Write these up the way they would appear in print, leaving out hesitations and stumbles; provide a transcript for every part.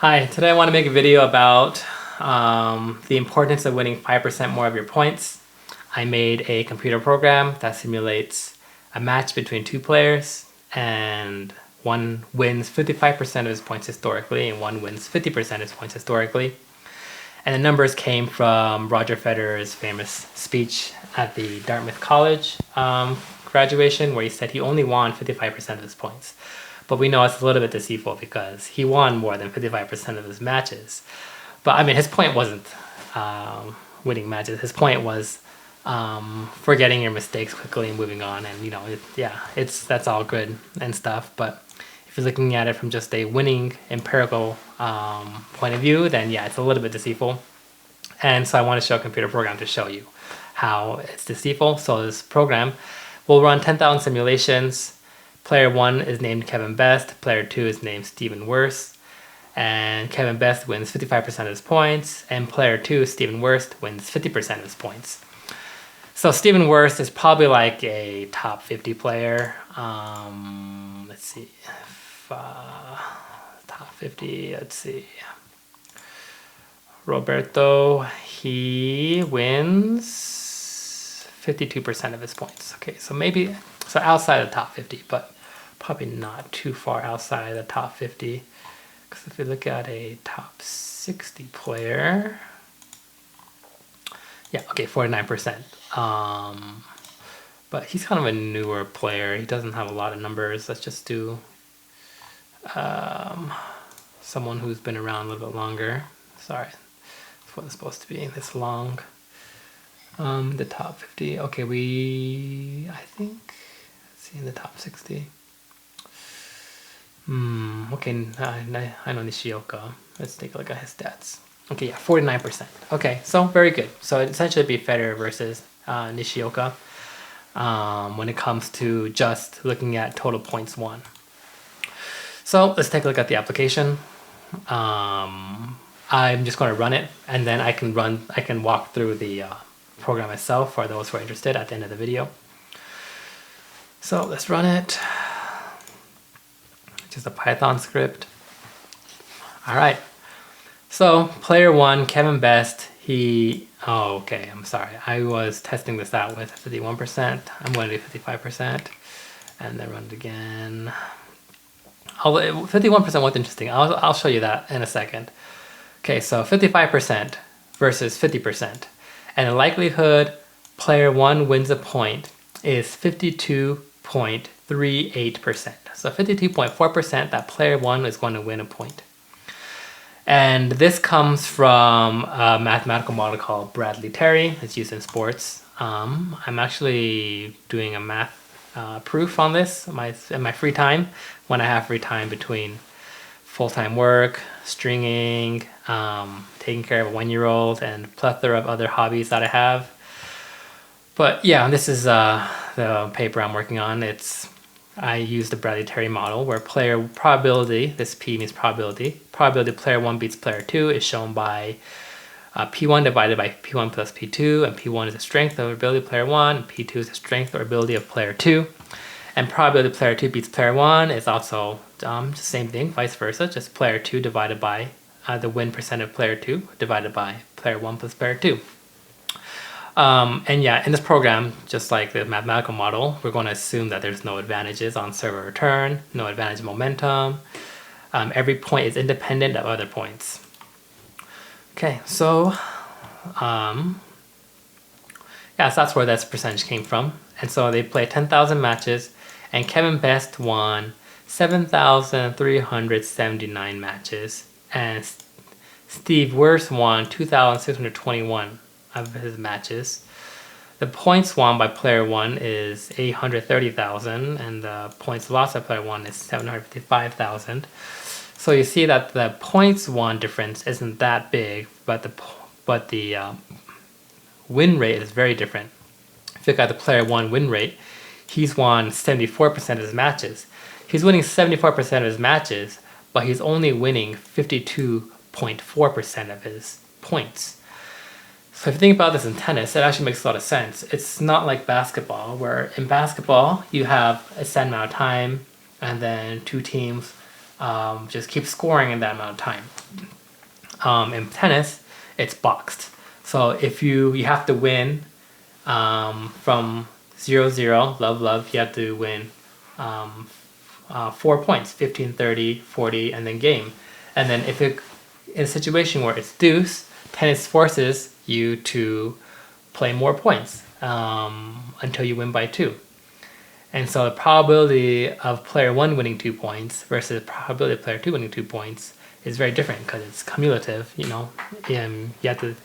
Hi, today I want to make a video about the importance of winning 5% more of your points. I made a computer program that simulates a match between two players, and one wins 55% of his points historically and one wins 50% of his points historically. And the numbers came from Roger Federer's famous speech at the Dartmouth College graduation, where he said he only won 55% of his points. But we know it's a little bit deceitful because he won more than 55% of his matches. But I mean, his point wasn't winning matches. His point was forgetting your mistakes quickly and moving on. And that's all good and stuff. But if you're looking at it from just a winning empirical point of view, then yeah, it's a little bit deceitful. And so I want to show a computer program to show you how it's deceitful. So this program will run 10,000 simulations. Player 1 is named Kevin Best, player 2 is named Stephen Worst, and Kevin Best wins 55% of his points, and player 2, Stephen Worst, wins 50% of his points. So Stephen Worst is probably like a top 50 player. Let's see, top 50, let's see. Roberto, he wins 52% of his points. Okay, so maybe, so outside the top 50, but probably not too far outside the top 50. Because if you look at a top 60 player, yeah, okay, 49%. But he's kind of a newer player. He doesn't have a lot of numbers. Let's just do someone who's been around a little bit longer. Sorry, this wasn't supposed to be this long. The top 50. Okay, I think, let's see, in the top 60. Okay, I know Nishioka. Let's take a look at his stats. Okay, yeah, 49%. Okay, so very good. So it essentially be Federer versus Nishioka when it comes to just looking at total points won. So let's take a look at the application. I'm just going to run it, and then I can walk through the program itself for those who are interested at the end of the video. So let's run it. Just a Python script. All right. So player 1, Kevin Best, I'm sorry. I was testing this out with 51%. I'm going to do 55% and then run it again. 51% was interesting. I'll show you that in a second. Okay, so 55% versus 50%. And the likelihood player 1 wins a point is 52.38%. So 52.4% that player 1 is going to win a point. And this comes from a mathematical model called Bradley-Terry. It's used in sports. I'm actually doing a math proof on this in my free time, when I have free time between full-time work, stringing, taking care of a 1-year-old, and a plethora of other hobbies that I have. But yeah, this is the paper I'm working on. I use the Bradley-Terry model where player probability, this P means probability player 1 beats player 2 is shown by P1 divided by P1 plus P2, and P1 is the strength of ability of player 1, and P2 is the strength or ability of player 2. And probability player 2 beats player 1 is also the same thing, vice versa, just player 2 divided by the win percent of player 2 divided by player 1 plus player 2. And yeah, in this program, just like the mathematical model, we're going to assume that there's no advantages on server return, no advantage momentum. Every point is independent of other points. Okay, so so that's where that percentage came from. And so they played 10,000 matches, and Kevin Best won 7,379 matches, and Steve Worst won 2,621 of his matches. The points won by player 1 is 830,000, and the points lost by player 1 is 755,000. So you see that the points won difference isn't that big, but the win rate is very different. If you look at the player 1 win rate, he's won 74% of his matches. He's winning 74% of his matches, but he's only winning 52.4% of his points. So if you think about this in tennis, it actually makes a lot of sense. It's not like basketball, where in basketball you have a set amount of time and then two teams just keep scoring in that amount of time. In tennis, it's boxed. So if you have to win from 0-0, love, you have to win 4 points, 15, 30, 40, and then game. And then if it in a situation where it's deuce, tennis forces you to play more points until you win by 2. And so the probability of player 1 winning 2 points versus the probability of player 2 winning 2 points is very different because it's cumulative, and you have to,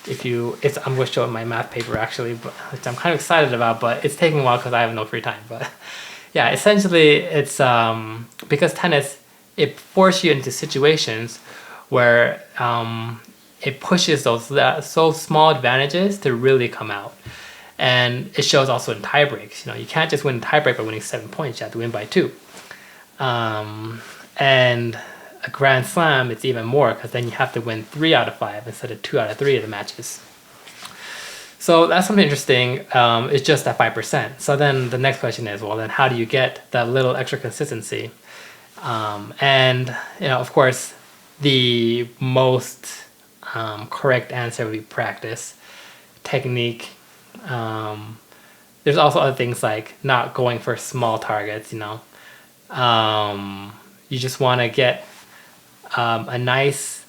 I'm going to show my math paper actually, but which I'm kind of excited about, but it's taking a while because I have no free time. But yeah, essentially it's because tennis, it forces you into situations where it pushes those so small advantages to really come out. And it shows also in tie breaks. You can't just win a tie break by winning 7 points. You have to win by 2. And a Grand Slam, it's even more because then you have to win 3 out of 5 instead of 2 out of 3 of the matches. So that's something interesting. It's just at 5%. So then the next question is, well, then how do you get that little extra consistency? And of course, the most correct answer would be practice, technique. There's also other things like not going for small targets. You just want to get a nice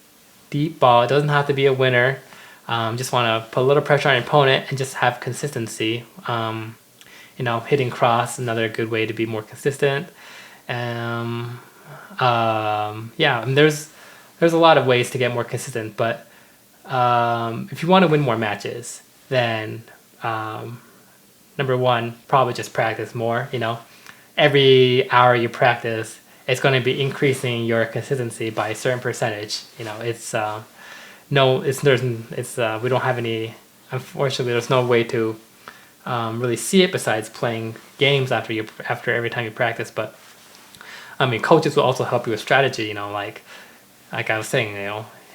deep ball. It doesn't have to be a winner. Just want to put a little pressure on your opponent and just have consistency. Hitting cross, another good way to be more consistent. And there's a lot of ways to get more consistent, but if you want to win more matches, then number one, probably just practice more. Every hour you practice, it's going to be increasing your consistency by a certain percentage. We don't have any. Unfortunately, there's no way to really see it besides playing games after every time you practice. But coaches will also help you with strategy. Like I was saying,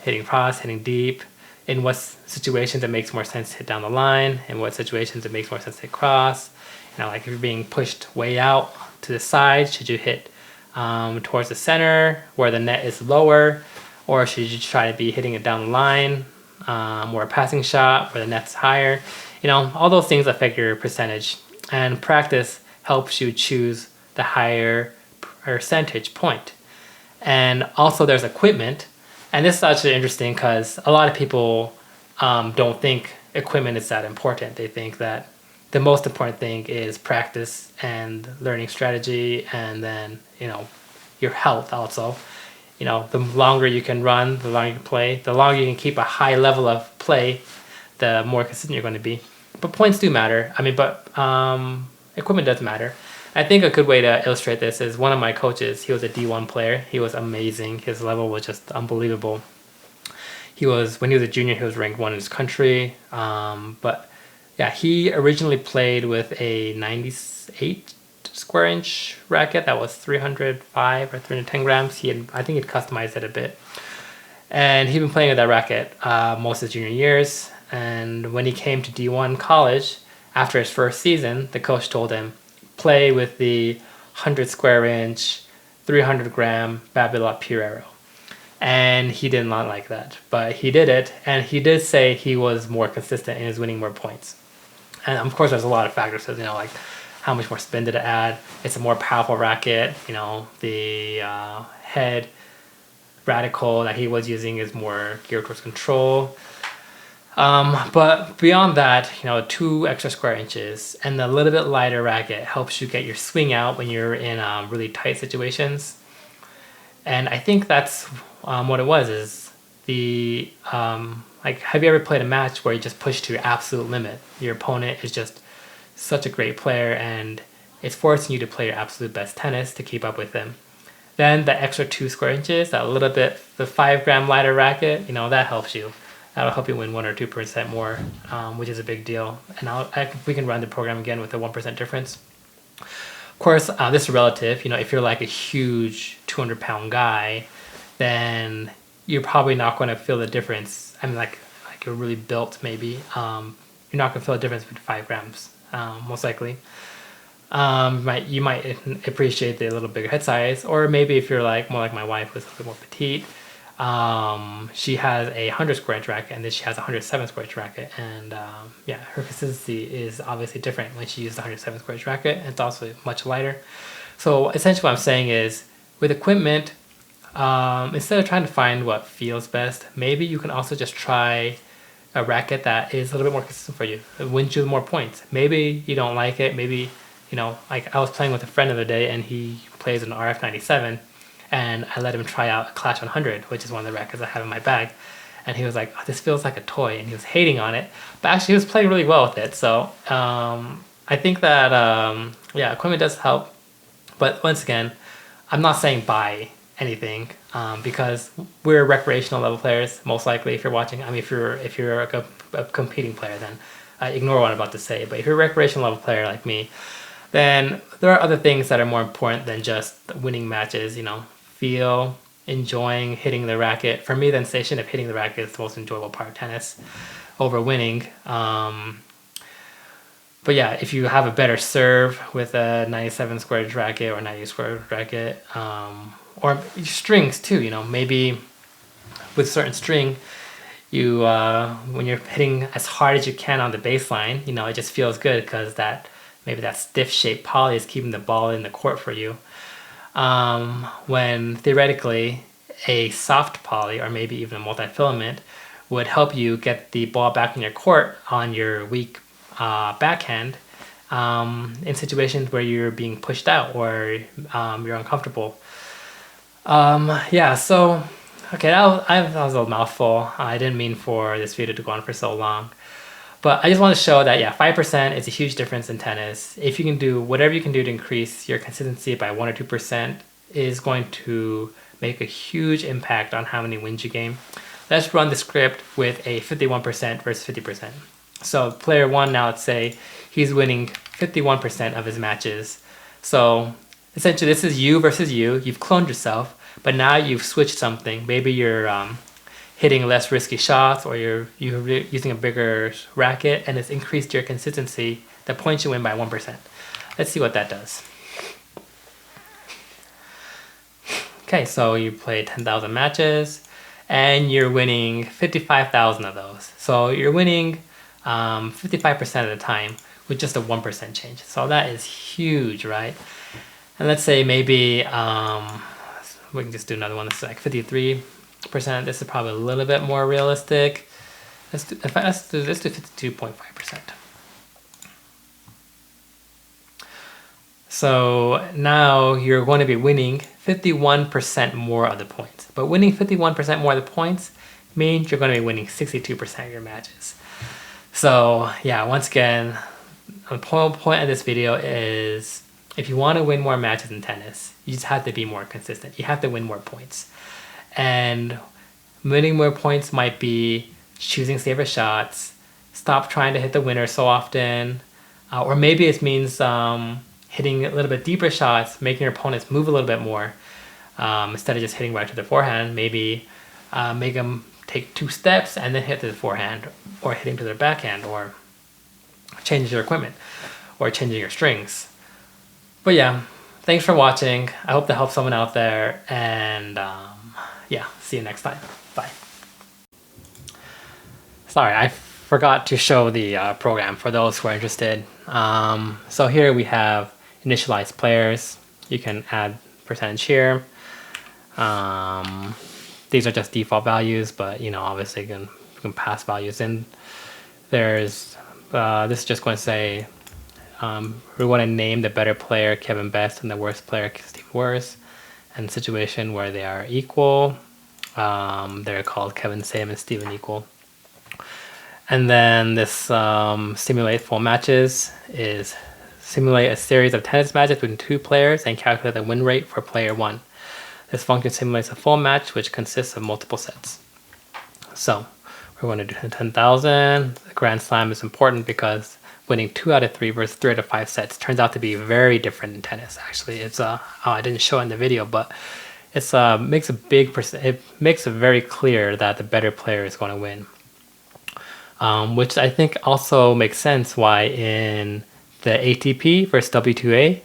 hitting cross, hitting deep. In what situations it makes more sense to hit down the line, in what situations it makes more sense to hit cross. Like if you're being pushed way out to the side, should you hit towards the center where the net is lower, or should you try to be hitting it down the line or a passing shot where the net's higher? All those things affect your percentage, and practice helps you choose the higher percentage point. And also there's equipment. And this is actually interesting because a lot of people don't think equipment is that important. They think that the most important thing is practice and learning strategy, and then your health also. The longer you can run, the longer you can play, the longer you can keep a high level of play, the more consistent you're going to be. But points do matter. Equipment does matter. I think a good way to illustrate this is one of my coaches. He was a D1 player. He was amazing. His level was just unbelievable. When he was a junior, he was ranked 1 in his country. But yeah, he originally played with a 98 square inch racket that was 305 or 310 grams. I think he'd customized it a bit. And he'd been playing with that racket most of his junior years. And when he came to D1 college, after his first season, the coach told him, play with the 100 square inch, 300 gram Babolat Pirero. And he did not like that, but he did it, and he did say he was more consistent and is winning more points. And of course, there's a lot of factors, like how much more spin did it add? It's a more powerful racket. The head radical that he was using is more geared towards control. But beyond that, 2 extra square inches and a little bit lighter racket helps you get your swing out when you're in really tight situations. And I think that's what it was. Is the have you ever played a match where you just push to your absolute limit? Your opponent is just such a great player, and it's forcing you to play your absolute best tennis to keep up with them. Then the extra 2 square inches, the 5 gram lighter racket, that helps you. That'll help you win 1 or 2% more, which is a big deal. And we can run the program again with a 1% difference. Of course, this is relative. If you're like a huge 200-pound guy, then you're probably not going to feel the difference. Like you're really built, maybe. You're not going to feel the difference with 5 grams, most likely. You might appreciate the little bigger head size, or maybe if you're like more like my wife, who's a little bit more petite, she has a 100 square inch racket, and then she has a 107 square inch racket, and yeah, her consistency is obviously different when she uses the 107 square inch racket, and it's also much lighter. So essentially, what I'm saying is, with equipment, instead of trying to find what feels best, maybe you can also just try a racket that is a little bit more consistent for you. It wins you more points. Maybe you don't like it. Maybe, like I was playing with a friend the other day, and he plays an RF97, and I let him try out a Clash 100, which is one of the rackets I have in my bag. And he was like, oh, this feels like a toy, and he was hating on it. But actually, he was playing really well with it. So I think that, yeah, equipment does help. But once again, I'm not saying buy anything because we're recreational level players, most likely, if you're watching. I mean, if you're a competing player, then ignore what I'm about to say. But if you're a recreational level player like me, then there are other things that are more important than just winning matches. Feel, enjoying hitting the racket. For me, the sensation of hitting the racket is the most enjoyable part of tennis over winning. But yeah, if you have a better serve with a 97 square inch racket or 90 square inch racket, or strings too, maybe with certain string, you when you're hitting as hard as you can on the baseline, it just feels good because maybe that stiff shaped poly is keeping the ball in the court for you. When theoretically a soft poly or maybe even a multi-filament would help you get the ball back in your court on your weak backhand in situations where you're being pushed out or you're uncomfortable. Yeah, so okay, that was a mouthful. I didn't mean for this video to go on for so long. But I just want to show that, yeah, 5% is a huge difference in tennis. If you can do whatever you can do to increase your consistency by 1 or 2% is going to make a huge impact on how many wins you game. Let's run the script with a 51% versus 50%. So player one, now let's say he's winning 51% of his matches. So essentially this is you versus you. You've cloned yourself, but now you've switched something. Maybe you're hitting less risky shots, or you're using a bigger racket, and it's increased your consistency. The points you win by 1%. Let's see what that does. Okay, so you played 10,000 matches, and you're winning 55,000 of those. So you're winning 55% of the time with just a 1% change. So that is huge, right? And let's say maybe we can just do another one that's like 53%. This is probably a little bit more realistic. Let's do 52.5%. So now you're going to be winning 51% more of the points. But winning 51% more of the points means you're going to be winning 62% of your matches. So yeah, once again, the point of this video is if you want to win more matches in tennis, you just have to be more consistent. You have to win more points. And winning more points might be choosing safer shots, stop trying to hit the winner so often, or maybe it means hitting a little bit deeper shots, making your opponents move a little bit more. Instead of just hitting right to the forehand, maybe make them take 2 steps and then hit to the forehand, or hitting to their backhand, or changing your equipment, or changing your strings. But yeah, thanks for watching. I hope that helps someone out there, and yeah, see you next time. Bye. Sorry, I forgot to show the program for those who are interested. So here we have initialized players. You can add percentage here. These are just default values, but obviously you can pass values in. There's this is just going to say we want to name the better player Kevin Best and the worst player Steve Worst. And situation where they are equal, they're called Kevin Same and Steven Equal. And then this simulate full matches is simulate a series of tennis matches between 2 players and calculate the win rate for player 1. This function simulates a full match which consists of multiple sets. So we're going to do 10,000. The Grand Slam is important because winning 2 out of 3 versus 3 out of 5 sets turns out to be very different in tennis. Actually, it's I didn't show it in the video, but it's makes a big it makes it very clear that the better player is going to win. Which I think also makes sense why in the ATP versus W2A,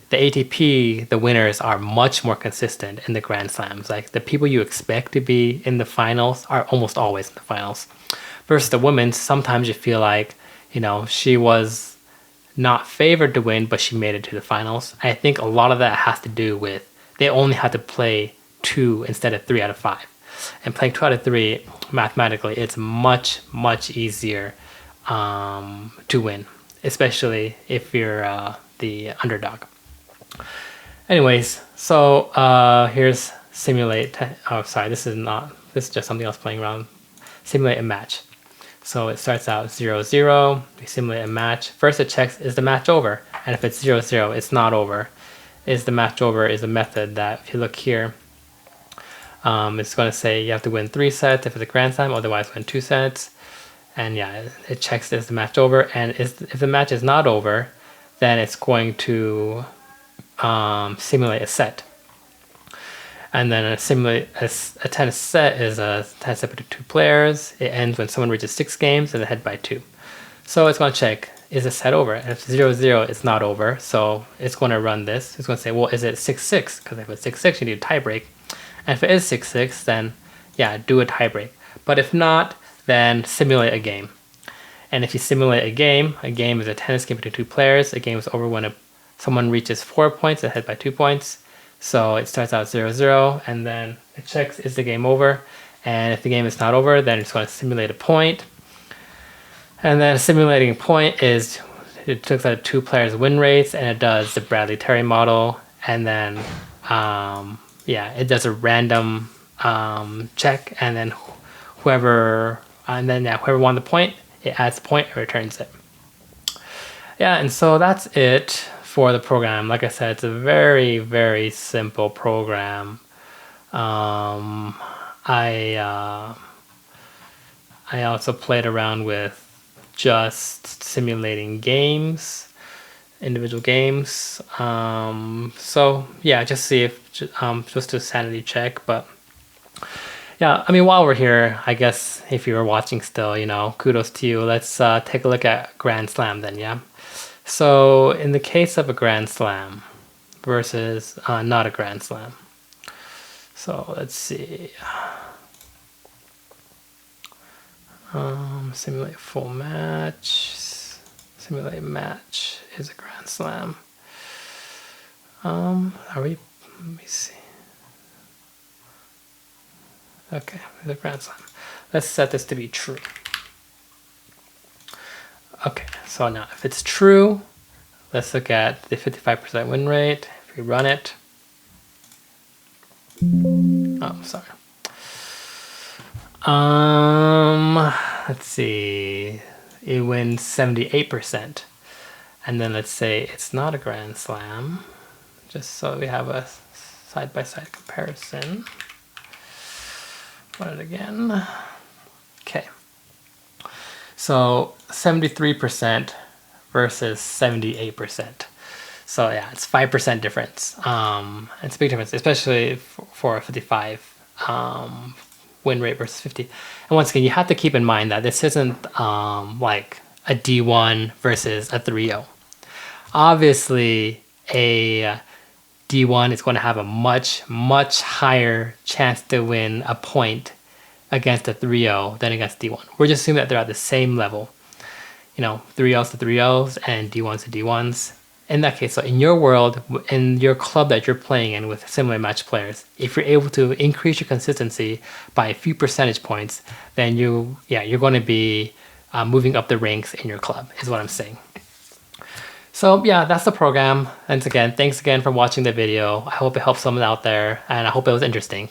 the ATP, the winners are much more consistent in the Grand Slams. Like the people you expect to be in the finals are almost always in the finals. Versus the women's, sometimes you feel like, she was not favored to win, but she made it to the finals. I think a lot of that has to do with they only had to play 2 instead of 3 out of 5. And playing 2 out of 3, mathematically, it's much, much easier to win, especially if you're the underdog. Anyways, so here's simulate. Oh, sorry, this is just something else playing around. Simulate a match. So it starts out 0-0. We simulate a match. First it checks, is the match over? And if it's 0-0, it's not over. Is the match over is a method that, if you look here, it's going to say you have to win 3 sets if it's a Grand Slam, otherwise win 2 sets. And yeah, it checks, is the match over? And if the match is not over, then it's going to simulate a set. And then a tennis set is a tennis set between 2 players. It ends when someone reaches 6 games and they head by 2. So it's going to check, is the set over? And if 0-0, it's not over. So it's going to run this. It's going to say, well, is it 6-6? Because if it's 6-6, you need a tie break. And if it is 6-6, then yeah, do a tie break. But if not, then simulate a game. And if you simulate a game is a tennis game between 2 players. A game is over when someone reaches 4 points and head by 2 points. So it starts out 0-0, and then it checks, is the game over? And if the game is not over, then it's going to simulate a point. And then simulating a point is, it looks at 2 players' win rates, and it does the Bradley-Terry model. And then, it does a random check, and then whoever won the point, it adds a point and returns it. Yeah, and so that's it for the program. Like I said, it's a very, very simple program. I also played around with just simulating games, individual games. So yeah, just see if just a sanity check. But yeah, I mean, while we're here, I guess if you were watching still, kudos to you. Let's take a look at Grand Slam then, yeah? So in the case of a Grand Slam versus not a Grand Slam. So let's see. Simulate full match. Simulate match is a Grand Slam. Let me see. Okay, the Grand Slam. Let's set this to be true. Okay, so now if it's true, let's look at the 55% win rate. If we run it, oh, sorry. Let's see, it wins 78%. And then let's say it's not a Grand Slam, just so we have a side-by-side comparison. Run it again. Okay. So 73% versus 78%. So yeah, it's 5% difference. It's a big difference, especially for a 55 win rate versus 50. And once again, you have to keep in mind that this isn't like a D1 versus a 3-0. Obviously, a D1 is going to have a much, much higher chance to win a point against a 3-0 than against D1. We're just assuming that they're at the same level. 3-0s to 3-0s and D1s to D1s. In that case, so in your world, in your club that you're playing in with similar match players, if you're able to increase your consistency by a few percentage points, then you're going to be moving up the ranks in your club, is what I'm saying. So yeah, that's the program. And again, thanks again for watching the video. I hope it helps someone out there, and I hope it was interesting.